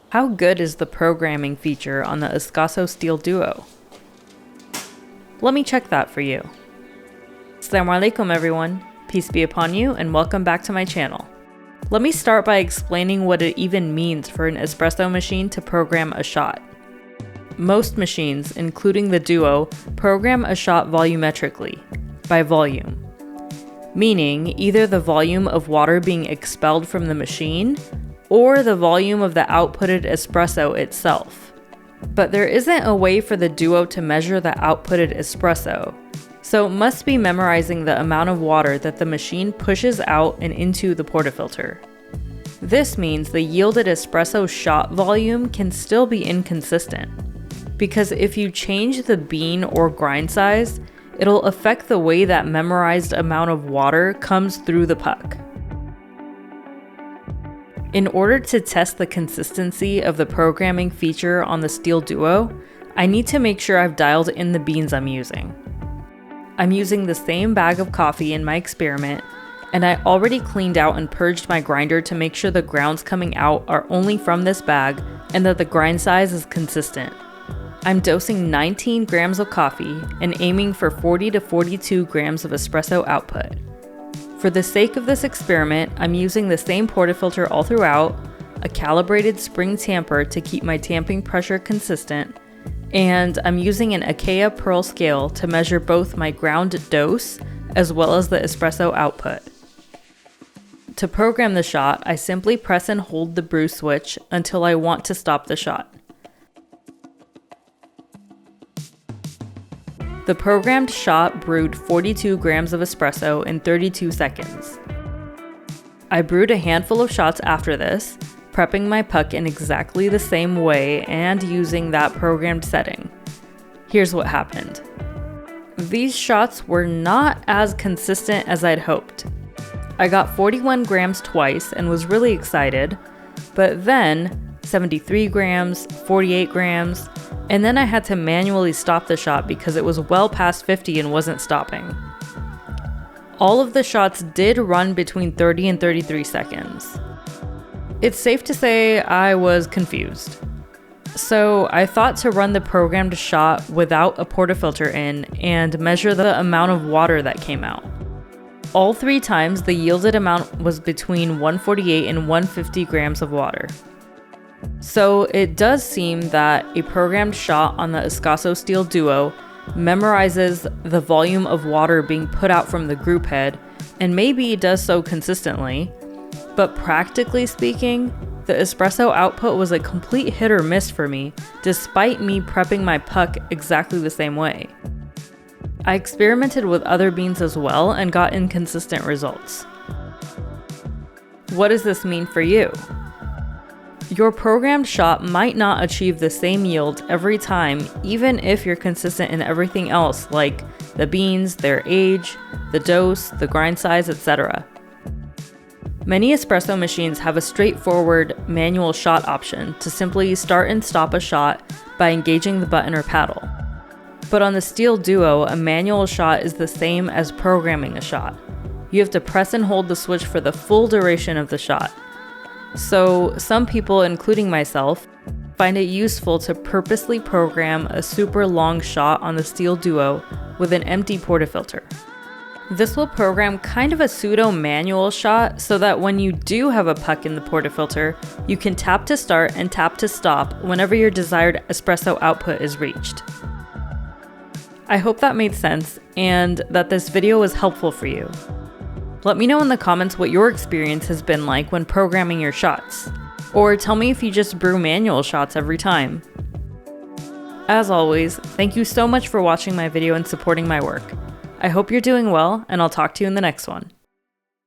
How good is the programming feature on the Ascaso Steel Duo? Let me check that for you. Assalamu alaikum everyone, peace be upon you and welcome back to my channel. Let me start by explaining what it even means for an espresso machine to program a shot. Most machines, including the Duo, program a shot volumetrically, by volume. Meaning either the volume of water being expelled from the machine, or the volume of the outputted espresso itself. But there isn't a way for the Duo to measure the outputted espresso, so it must be memorizing the amount of water that the machine pushes out and into the portafilter. This means the yielded espresso shot volume can still be inconsistent, because if you change the bean or grind size, it'll affect the way that memorized amount of water comes through the puck. In order to test the consistency of the programming feature on the Steel Duo, I need to make sure I've dialed in the beans I'm using. I'm using the same bag of coffee in my experiment, and I already cleaned out and purged my grinder to make sure the grounds coming out are only from this bag and that the grind size is consistent. I'm dosing 19 grams of coffee and aiming for 40 to 42 grams of espresso output. For the sake of this experiment, I'm using the same portafilter all throughout, a calibrated spring tamper to keep my tamping pressure consistent, and I'm using an Ascaso pearl scale to measure both my ground dose as well as the espresso output. To program the shot, I simply press and hold the brew switch until I want to stop the shot. The programmed shot brewed 42 grams of espresso in 32 seconds. I brewed a handful of shots after this, prepping my puck in exactly the same way and using that programmed setting. Here's what happened. These shots were not as consistent as I'd hoped. I got 41 grams twice and was really excited, but then 73 grams, 48 grams, and then I had to manually stop the shot because it was well past 50 and wasn't stopping. All of the shots did run between 30 and 33 seconds. It's safe to say I was confused. So I thought to run the programmed shot without a portafilter in and measure the amount of water that came out. All 3 times the yielded amount was between 148 and 150 grams of water. So it does seem that a programmed shot on the Ascaso Steel Duo memorizes the volume of water being put out from the group head, and maybe does so consistently, but practically speaking, the espresso output was a complete hit or miss for me, despite me prepping my puck exactly the same way. I experimented with other beans as well and got inconsistent results. What does this mean for you? Your programmed shot might not achieve the same yield every time, even if you're consistent in everything else like the beans, their age, the dose, the grind size, etc. Many espresso machines have a straightforward manual shot option to simply start and stop a shot by engaging the button or paddle. But on the Steel Duo, a manual shot is the same as programming a shot. You have to press and hold the switch for the full duration of the shot. So some people, including myself, find it useful to purposely program a super long shot on the Steel Duo with an empty portafilter. This will program kind of a pseudo manual shot so that when you do have a puck in the portafilter, you can tap to start and tap to stop whenever your desired espresso output is reached. I hope that made sense and that this video was helpful for you. Let me know in the comments what your experience has been like when programming your shots, or tell me if you just brew manual shots every time. As always, thank you so much for watching my video and supporting my work. I hope you're doing well, and I'll talk to you in the next one.